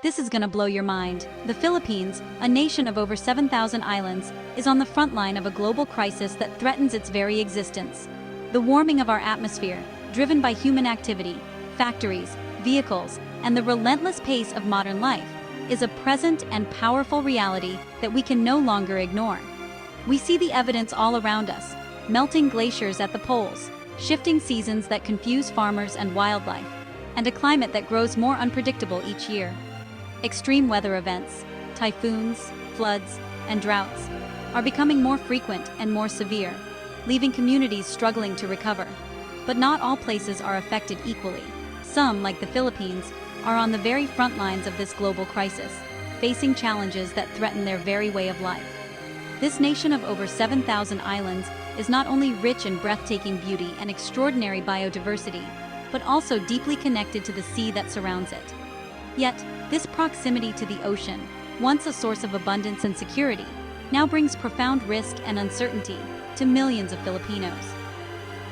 This is gonna blow your mind. The Philippines, a nation of over 7,000 islands, is on the front line of a global crisis that threatens its very existence. The warming of our atmosphere, driven by human activity, factories, vehicles, and the relentless pace of modern life, is a present and powerful reality that we can no longer ignore. We see the evidence all around us: melting glaciers at the poles, shifting seasons that confuse farmers and wildlife, and a climate that grows more unpredictable each year. Extreme weather events, typhoons, floods, and droughts are becoming more frequent and more severe, leaving communities struggling to recover. But not all places are affected equally. Some, like the Philippines, are on the very front lines of this global crisis, facing challenges that threaten their very way of life. This nation of over 7,000 islands is not only rich in breathtaking beauty and extraordinary biodiversity, but also deeply connected to the sea that surrounds it. Yet, this proximity to the ocean, once a source of abundance and security, now brings profound risk and uncertainty to millions of Filipinos.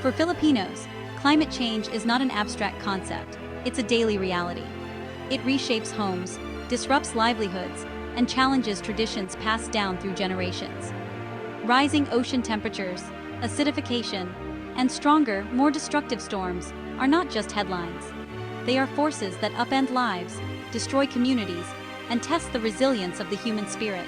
For Filipinos, climate change is not an abstract concept, it's a daily reality. It reshapes homes, disrupts livelihoods, and challenges traditions passed down through generations. Rising ocean temperatures, acidification, and stronger, more destructive storms are not just headlines. They are forces that upend lives, destroy communities, and test the resilience of the human spirit.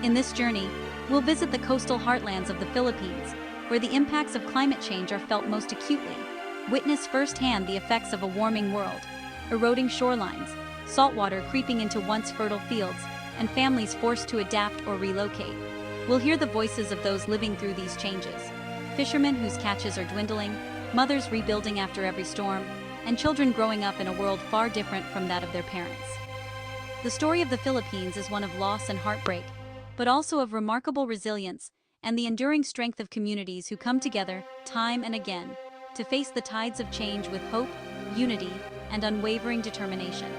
In this journey, we'll visit the coastal heartlands of the Philippines, where the impacts of climate change are felt most acutely. Witness firsthand the effects of a warming world: eroding shorelines, saltwater creeping into once fertile fields, and families forced to adapt or relocate. We'll hear the voices of those living through these changes: fishermen whose catches are dwindling, mothers rebuilding after every storm, and children growing up in a world far different from that of their parents. The story of the Philippines is one of loss and heartbreak, but also of remarkable resilience and the enduring strength of communities who come together time and again to face the tides of change with hope, unity, and unwavering determination.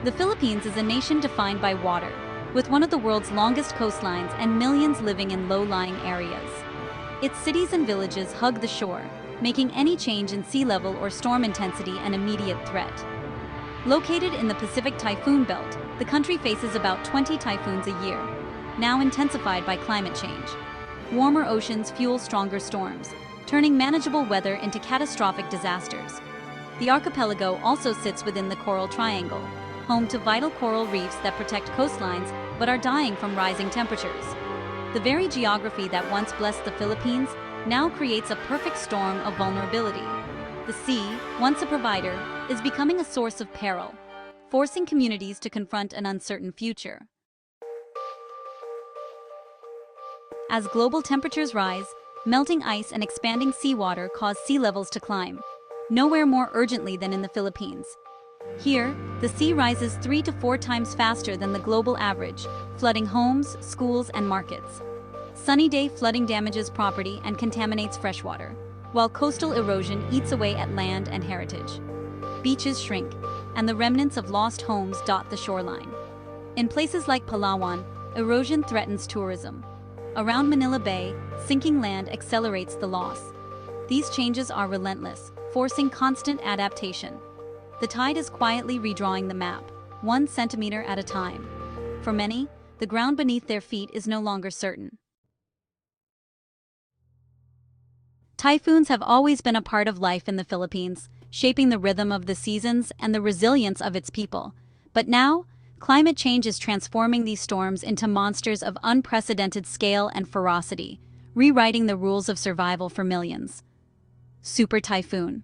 The Philippines is a nation defined by water, with one of the world's longest coastlines and millions living in low-lying areas. Its cities and villages hug the shore, making any change in sea level or storm intensity an immediate threat. Located in the Pacific Typhoon Belt, the country faces about 20 typhoons a year, now intensified by climate change. Warmer oceans fuel stronger storms, turning manageable weather into catastrophic disasters. The archipelago also sits within the Coral Triangle, home to vital coral reefs that protect coastlines but are dying from rising temperatures. The very geography that once blessed the Philippines now creates a perfect storm of vulnerability. The sea, once a provider, is becoming a source of peril, forcing communities to confront an uncertain future. As global temperatures rise, melting ice and expanding seawater cause sea levels to climb, nowhere more urgently than in the Philippines. Here, the sea rises 3 to 4 times faster than the global average, flooding homes, schools, and markets. Sunny day flooding damages property and contaminates freshwater, while coastal erosion eats away at land and heritage. Beaches shrink, and the remnants of lost homes dot the shoreline. In places like Palawan, erosion threatens tourism. Around Manila Bay, sinking land accelerates the loss. These changes are relentless, forcing constant adaptation. The tide is quietly redrawing the map, 1 centimeter at a time. For many, the ground beneath their feet is no longer certain. Typhoons have always been a part of life in the Philippines, shaping the rhythm of the seasons and the resilience of its people. But now, climate change is transforming these storms into monsters of unprecedented scale and ferocity, rewriting the rules of survival for millions. Super Typhoon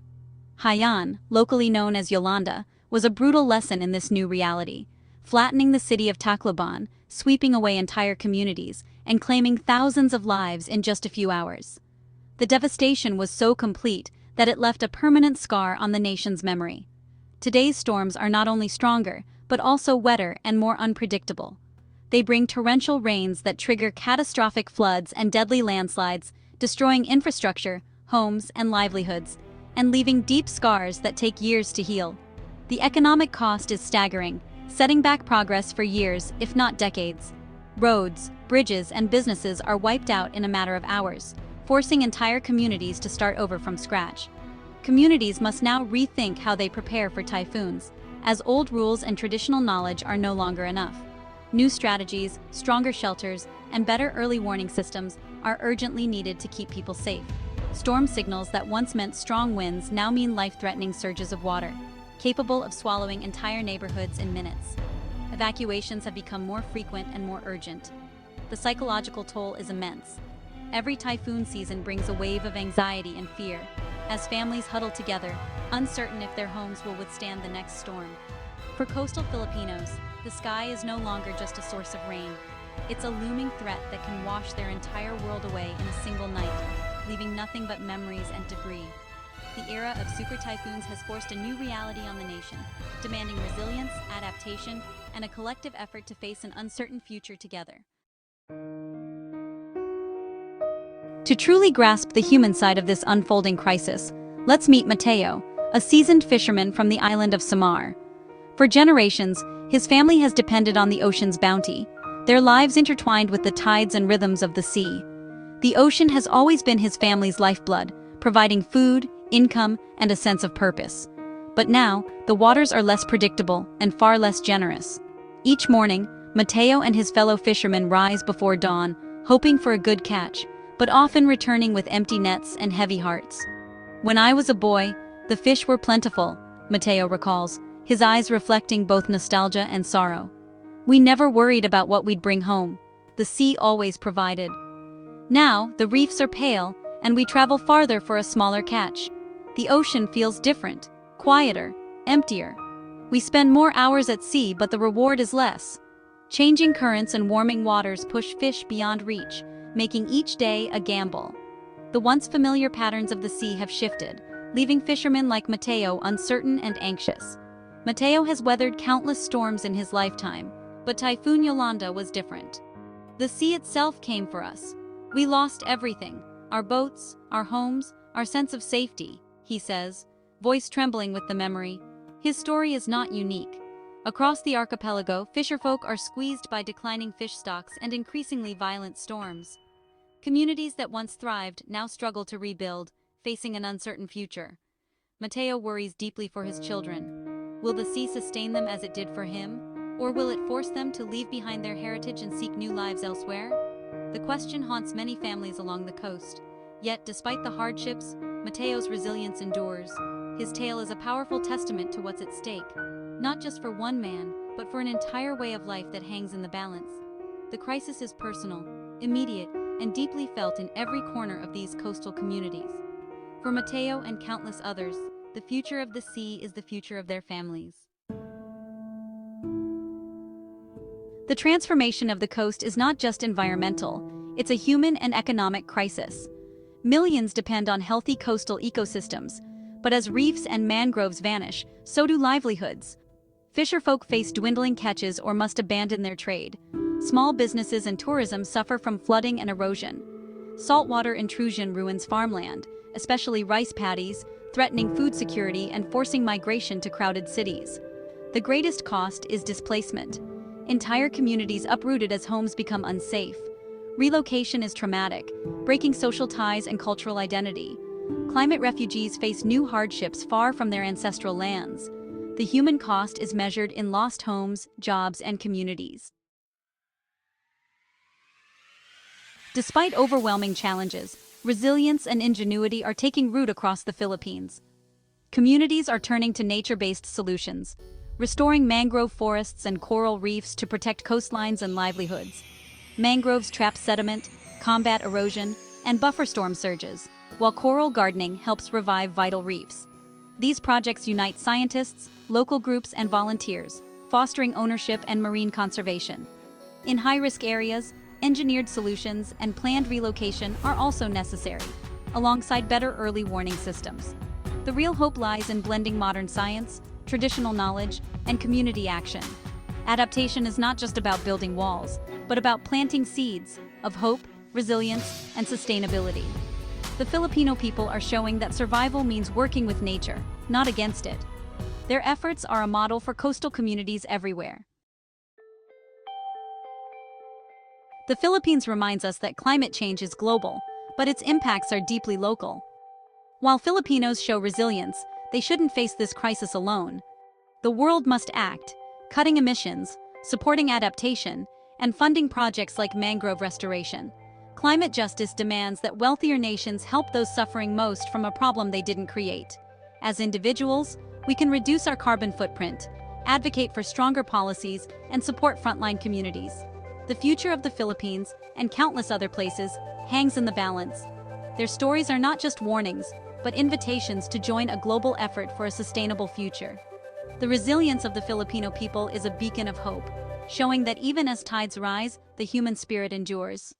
Haiyan, locally known as Yolanda, was a brutal lesson in this new reality, flattening the city of Tacloban, sweeping away entire communities, and claiming thousands of lives in just a few hours. The devastation was so complete that it left a permanent scar on the nation's memory. Today's storms are not only stronger, but also wetter and more unpredictable. They bring torrential rains that trigger catastrophic floods and deadly landslides, destroying infrastructure, homes, and livelihoods, and leaving deep scars that take years to heal. The economic cost is staggering, setting back progress for years, if not decades. Roads, bridges, and businesses are wiped out in a matter of hours, forcing entire communities to start over from scratch. Communities must now rethink how they prepare for typhoons, as old rules and traditional knowledge are no longer enough. New strategies, stronger shelters, and better early warning systems are urgently needed to keep people safe. Storm signals that once meant strong winds now mean life-threatening surges of water, capable of swallowing entire neighborhoods in minutes. Evacuations have become more frequent and more urgent. The psychological toll is immense. Every typhoon season brings a wave of anxiety and fear, as families huddle together, uncertain if their homes will withstand the next storm. For coastal Filipinos, the sky is no longer just a source of rain. It's a looming threat that can wash their entire world away in a single night, leaving nothing but memories and debris. The era of super typhoons has forced a new reality on the nation, demanding resilience, adaptation, and a collective effort to face an uncertain future together. To truly grasp the human side of this unfolding crisis, let's meet Mateo, a seasoned fisherman from the island of Samar. For generations, his family has depended on the ocean's bounty, their lives intertwined with the tides and rhythms of the sea. The ocean has always been his family's lifeblood, providing food, income, and a sense of purpose. But now, the waters are less predictable and far less generous. Each morning, Mateo and his fellow fishermen rise before dawn, hoping for a good catch, but often returning with empty nets and heavy hearts. "When I was a boy, the fish were plentiful," Mateo recalls, his eyes reflecting both nostalgia and sorrow. "We never worried about what we'd bring home. The sea always provided. Now, the reefs are pale, and we travel farther for a smaller catch. The ocean feels different, quieter, emptier. We spend more hours at sea, but the reward is less. Changing currents and warming waters push fish beyond reach, making each day a gamble. The once familiar patterns of the sea have shifted, leaving fishermen like Mateo uncertain and anxious. Mateo has weathered countless storms in his lifetime, but Typhoon Yolanda was different. The sea itself came for us. We lost everything, our boats, our homes, our sense of safety," he says, voice trembling with the memory. His story is not unique. Across the archipelago, fisherfolk are squeezed by declining fish stocks and increasingly violent storms. Communities that once thrived now struggle to rebuild, facing an uncertain future. Mateo worries deeply for his children. Will the sea sustain them as it did for him, or will it force them to leave behind their heritage and seek new lives elsewhere? The question haunts many families along the coast. Yet, despite the hardships, Mateo's resilience endures. His tale is a powerful testament to what's at stake, not just for one man, but for an entire way of life that hangs in the balance. The crisis is personal, immediate, and deeply felt in every corner of these coastal communities. For Mateo and countless others, the future of the sea is the future of their families. The transformation of the coast is not just environmental, it's a human and economic crisis. Millions depend on healthy coastal ecosystems, but as reefs and mangroves vanish, so do livelihoods. Fisherfolk face dwindling catches or must abandon their trade. Small businesses and tourism suffer from flooding and erosion. Saltwater intrusion ruins farmland, especially rice paddies, threatening food security and forcing migration to crowded cities. The greatest cost is displacement. Entire communities uprooted as homes become unsafe. Relocation is traumatic, breaking social ties and cultural identity. Climate refugees face new hardships far from their ancestral lands. The human cost is measured in lost homes, jobs, and communities. Despite overwhelming challenges, resilience and ingenuity are taking root across the Philippines. Communities are turning to nature-based solutions, restoring mangrove forests and coral reefs to protect coastlines and livelihoods. Mangroves trap sediment, combat erosion, and buffer storm surges, while coral gardening helps revive vital reefs. These projects unite scientists, local groups, and volunteers, fostering ownership and marine conservation. In high-risk areas, engineered solutions and planned relocation are also necessary, alongside better early warning systems. The real hope lies in blending modern science, traditional knowledge, and community action. Adaptation is not just about building walls, but about planting seeds of hope, resilience, and sustainability. The Filipino people are showing that survival means working with nature, not against it. Their efforts are a model for coastal communities everywhere. The Philippines reminds us that climate change is global, but its impacts are deeply local. While Filipinos show resilience, they shouldn't face this crisis alone. The world must act, cutting emissions, supporting adaptation, and funding projects like mangrove restoration. Climate justice demands that wealthier nations help those suffering most from a problem they didn't create. As individuals, we can reduce our carbon footprint, advocate for stronger policies, and support frontline communities. The future of the Philippines, and countless other places, hangs in the balance. Their stories are not just warnings, but invitations to join a global effort for a sustainable future. The resilience of the Filipino people is a beacon of hope, showing that even as tides rise, the human spirit endures.